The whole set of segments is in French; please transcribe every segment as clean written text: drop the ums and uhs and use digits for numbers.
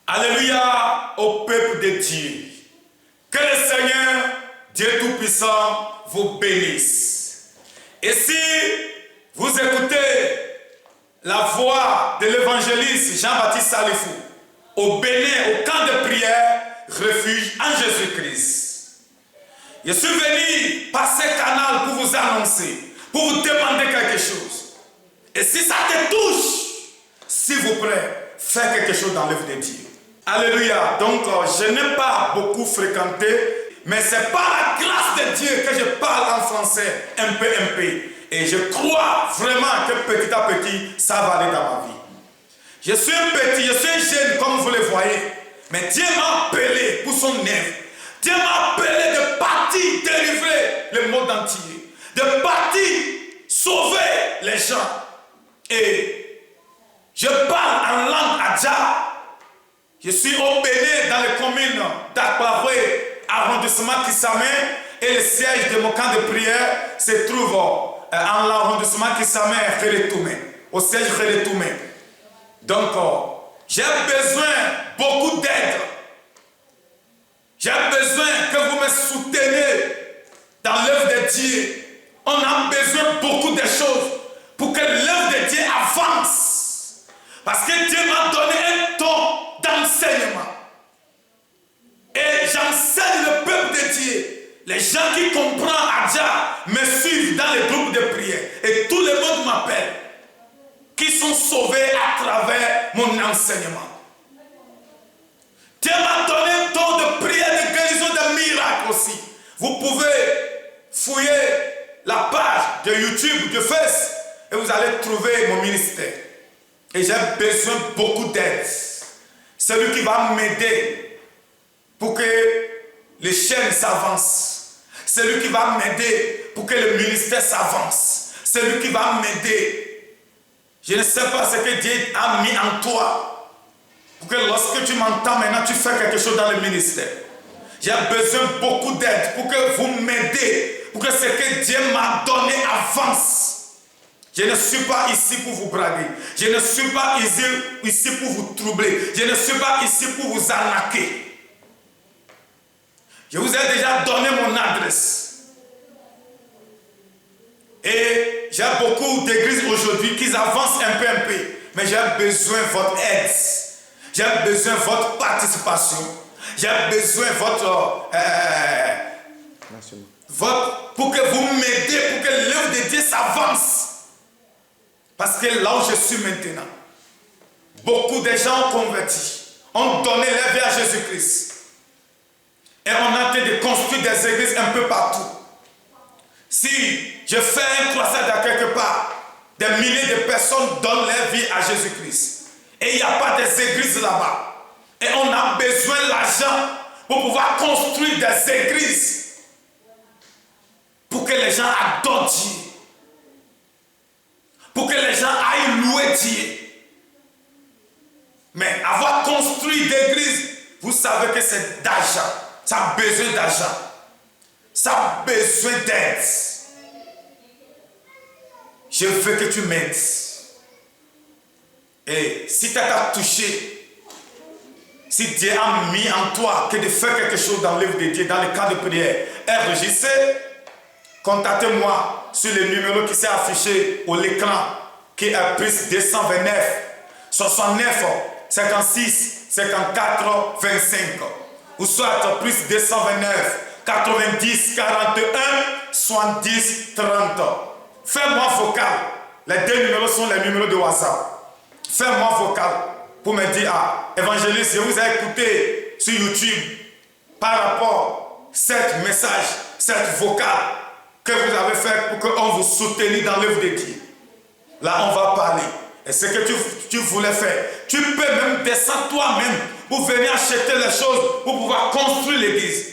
Alléluia au peuple de Dieu. Que le Seigneur, Dieu Tout-Puissant, vous bénisse. Et si vous écoutez la voix de l'évangéliste Jean-Baptiste Salifou au Bénin, au camp de prière, refuge en Jésus-Christ. Je suis venu par ce canal pour vous annoncer, pour vous demander quelque chose. Et si ça te touche, s'il vous plaît, faites quelque chose dans l'œuvre de Dieu. Alléluia. Donc, je n'ai pas beaucoup fréquenté, mais c'est par la grâce de Dieu que je parle en français un peu. Et je crois vraiment que petit à petit, ça va aller dans ma vie. Je suis un petit, je suis un jeune, comme vous le voyez. Mais Dieu m'a appelé pour son œuvre. Dieu m'a appelé de partir délivrer le monde entier. De partir sauver les gens. Et je parle en langue adja. Je suis au Bénin dans les communes d'Akbaroué, arrondissement Kissamé, et le siège de mon camp de prière se trouve en l'arrondissement Kissamé, Khérétoumé, au siège Khérétoumé. Donc, j'ai besoin beaucoup d'aide. J'ai besoin que vous me souteniez dans l'œuvre de Dieu. On a besoin beaucoup de choses pour que l'œuvre de Dieu avance. Parce que Dieu m'a donné un ton d'enseignement. Et j'enseigne le peuple de Dieu. Les gens qui comprennent Adja me suivent dans les groupes de prière. Et tout le monde m'appelle. Qui sont sauvés à travers mon enseignement. Dieu m'a donné un ton de prière, de guérison, de miracles aussi. Vous pouvez fouiller la page de YouTube, de Facebook, et vous allez trouver mon ministère. Et j'ai besoin beaucoup d'aide. Celui qui va m'aider pour que les chaînes s'avancent. Celui qui va m'aider pour que le ministère s'avance. Celui qui va m'aider. Je ne sais pas ce que Dieu a mis en toi. Pour que lorsque tu m'entends maintenant, tu fais quelque chose dans le ministère. J'ai besoin beaucoup d'aide pour que vous m'aidez. Pour que ce que Dieu m'a donné avance. Je ne suis pas ici pour vous braguer. Je ne suis pas ici pour vous troubler. Je ne suis pas ici pour vous arnaquer. Je vous ai déjà donné mon adresse. Et j'ai beaucoup d'églises aujourd'hui qui avancent un peu. Mais j'ai besoin de votre aide. J'ai besoin de votre participation. J'ai besoin de votre pour que vous m'aidiez, pour que l'œuvre de Dieu s'avance. Parce que là où je suis maintenant, beaucoup de gens ont converti, ont donné leur vie à Jésus-Christ. Et on a en train de construire des églises un peu partout. Si je fais un croissant à quelque part, des milliers de personnes donnent leur vie à Jésus-Christ. Et il n'y a pas des églises là-bas. Et on a besoin de l'argent pour pouvoir construire des églises. Pour que les gens adorent Dieu. Pour que les gens aillent louer Dieu. Mais avoir construit des églises, vous savez que c'est d'argent. Ça a besoin d'argent. Ça a besoin d'aide. Je veux que tu m'aides. Et si tu as touché, si Dieu a mis en toi que de faire quelque chose dans l'œuvre de Dieu, dans le cadre de prière, enregistrez, contactez-moi sur le numéro qui s'est affiché au l'écran, qui est plus 229 69 56 54 25. Ou soit plus 229 90 41 70 30. Fais-moi vocal. Les deux numéros sont les numéros de WhatsApp. Fais-moi vocal pour me dire, évangéliste, je vous ai écouté sur YouTube par rapport à ce message, cette vocale que vous avez fait pour qu'on vous soutienne dans l'œuvre de Dieu. Là, on va parler. Et ce que tu voulais faire, tu peux même descendre toi-même pour venir acheter les choses pour pouvoir construire l'église.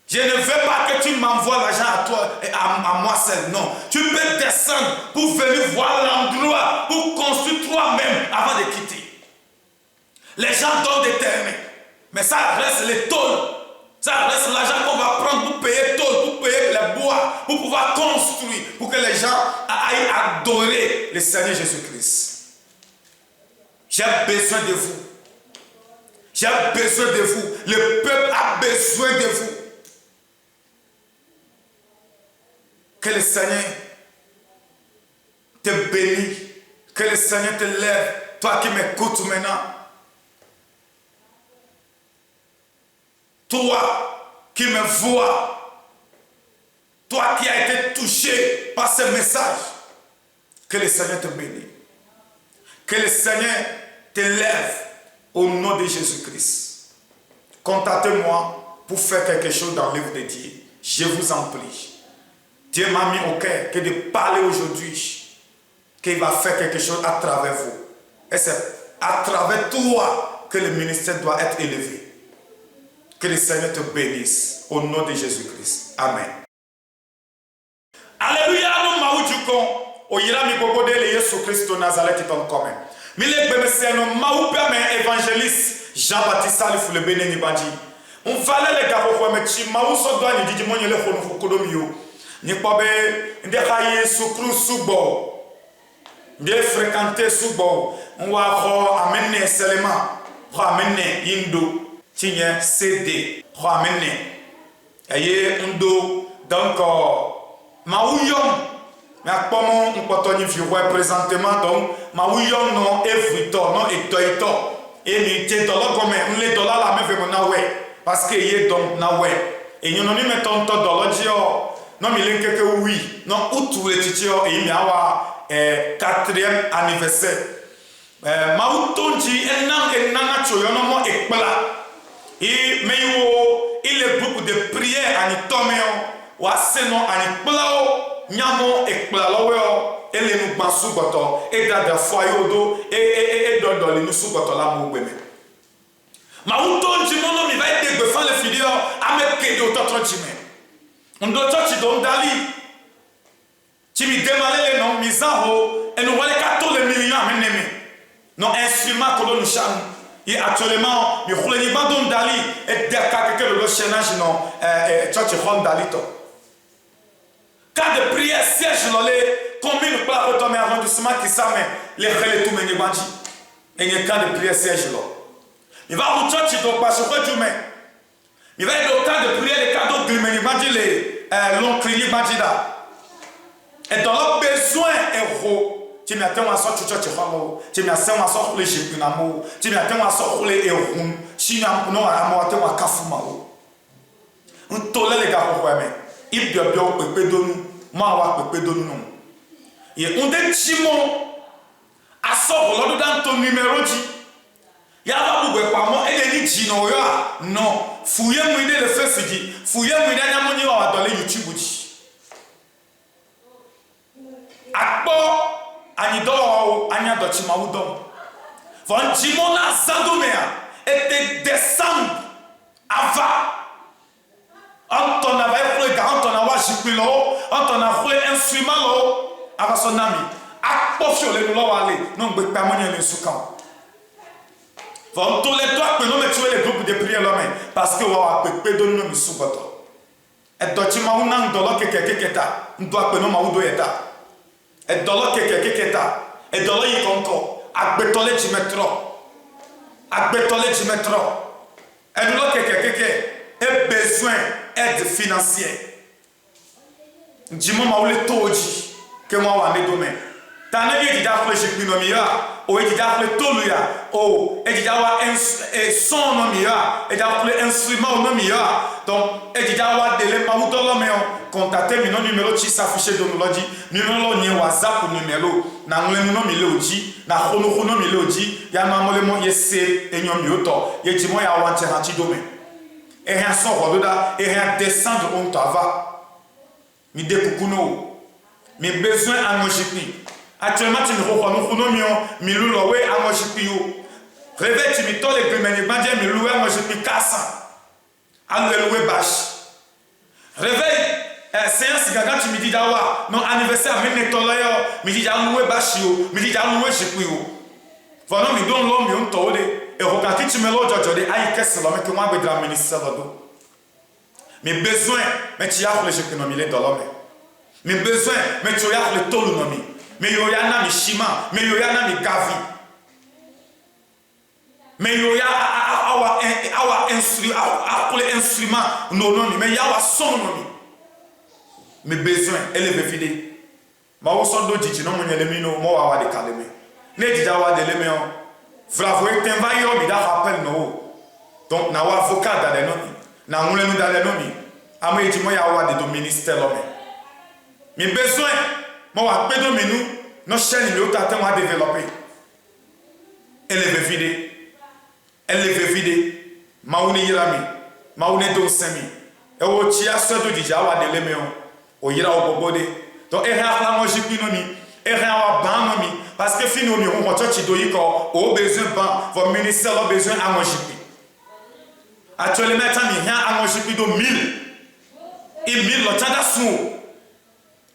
Je ne veux pas que tu m'envoies l'argent à toi et à moi seul. Non. Tu peux descendre pour venir voir l'endroit pour construire toi-même avant de quitter. Les gens donnent des terrains. Mais ça reste les tôles. Ça reste l'argent qu'on va prendre pour payer tôles, pour payer les bois, pour pouvoir construire, pour que les gens aillent adorer le Seigneur Jésus-Christ. J'ai besoin de vous. J'ai J'ai besoin de vous. Le peuple a besoin de vous. Que le Seigneur te bénisse. Que le Seigneur te lève. Toi qui m'écoutes maintenant. Toi qui me vois. Toi qui as été touché par ce message. Que le Seigneur te bénisse. Que le Seigneur te lève au nom de Jésus-Christ. Contactez-moi pour faire quelque chose dans le livre de Dieu. Je vous en prie. Dieu m'a mis au cœur que de parler aujourd'hui, qu'il va faire quelque chose à travers vous. Et c'est à travers toi que le ministère doit être élevé. Que le Seigneur te bénisse au nom de Jésus-Christ. Amen. Alléluia, nous maudjukon. Oyira mi bobo de Yesu Christ Nazareth ton commun. Mille bemeseno maou permet évangéliste Jean-Baptiste Salif le Bénéni Bandi. On fallait les gars pour me chi maou so doit ni didi monye le khonu kodomio. Ni kwabe nde khaye sukru subo. Nde fréquenter subo. On va ho amener seulement. Ho amener indo. Tigne CD. Ho amener. Aye ndo donc maou yom. Mais comment on peut tenir vivre présentement donc ma oui non évito non et ni te dollar comme on les dollars la même fait mon ouais parce que y est donc na ouais et nous non mettons dollar dio non mais les que oui non où tous les titio et il y a 4e anniversaire ma utonji enna choyo no mo ekpala et mais il est groupe de prière ani tomeo wa seno ani plao nyamo ekplalawo ele nu gbansu goto e dada foyodo e dodo le nu su goto la mo gbeme ma uto njimono mi vai degbe fan le fidio ameke do totro jime ndo church do ndali chimi demale le no mizaho enu wale ka to le million amenemi no instrument ko no cham et actuellement mi khuleni bandon dali et de ka ke le chenage no church home dali to. Quand de prière siège dans les communes pour retomber arrondissement qui s'amène les relais tout mener bandit et les quand de prière siège là il va au church donc parce que tu mets il va être au temps de prière les cadeaux de mener bandit les l'oncle bandit là et dans leur besoin héros tu m'attends à sortir church famo tu m'attends à sortir les jipinamo tu m'attends à sortir les héros si non à moi tu m'as kafumao on tolère les gars pour mais il doit bien pepe donu ma wa pepe donu non et on dit chimon a sort l'ordre dans ton numéro dit ya va vous pas moi et dit jino ya non fouiller moi le fait dit fouiller moi na moni wa dans le YouTube dit akpo ani do ani do chima udom von chimon na zandomea était décembre avant Anton avait fait Anton a jipilo Anton a fait instrument lo ava sonami akpofio le lo wale non gbe pa mo le sukan vont tous les doigts que nous mettons les groupes de prière là parce que wa pepe do no mi sukoto e do ti ma una ndolo kekeketa ndo pe no ma udo yeta e dolo kekeketa e dolo yi konko agbetole ti metro e dolo kekekeke et besoin d'aide financière. Dis-moi, où les taux que moi, on est domaine. T'as un dit d'après je puis nommer, ou dit d'après tout le ou dit d'avoir un son nommer, et d'après instrument nommer. Donc, et dit d'avoir des éléments dans le mail. Contactez mon numéro qui s'affiche dans le dit, numéro ni WhatsApp numéro, na ngwe no mi le oji, na khono mi le oji, ya na mole mo yese enyom yoto, ye di mo ya wanche ha ti domaine. Et rien sans rododa, et rien descendre on t'ava. Mi découcouno. Mes besoins à mon chipi. Actuellement, tu me reprends nous chronomion, mi louloué à mon chipi. Réveille, tu me toles les grimènes, bandien, mi loué à mon chipi kassa. À loué bâche. Réveille, séance gaga, tu me dis d'awa. Non, anniversaire, mi netolayo, mi dis à loué bâche, mi dis à loué chipi. Voilà, mi donne l'homme, mi on tole. Et regarde, tu me l'as dit, aïe, qu'est-ce que c'est que moi, je vais ramener ça là-dedans. Mes besoins, mais tu as les économies dans l'homme. Mes besoins, mais tu as le tolonomie. Mais il y a un chima, mais il y a un gavi. Mais il y a instrument non mais il y a son mes besoins élevé vide ma au son do diti non mo nyele mi no mo wa de kaleme ne dida wa de leme on vravo e temba yo mi da rappel no donc na wa avocat da le no na ngule no da le no mi ama eti mo ya wa de do ministère lo mes besoins mo wa pe do menu no chaîne mi o ta te wa développer élevé vide mauni yirami mauni do semi e wo chia so do dija wa de leme on o yira o bobode donc e ha la mo jipino mi e ha wa ban mi parce que fino mi on church do yiko o besoin ban votre ministère a besoin à mo jipi actuellement ta mi ha a mo jipi do 1000 et 1000 lo tada su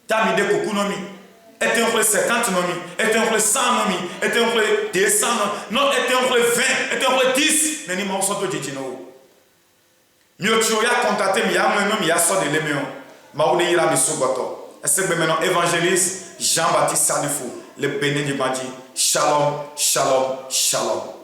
ta mi de kokunomi était entre 50 nomi, était entre 100 nomi, était entre 200 non, était entre 20, était entre 10. Nani ma osoto jijino. Mio ya contacté mi ya mo mi ya so de lemeon. Ma ou ira mi sogoto. Est-ce que maintenant évangéliste Jean-Baptiste Salifou, le béni du Madi. Shalom, shalom, shalom.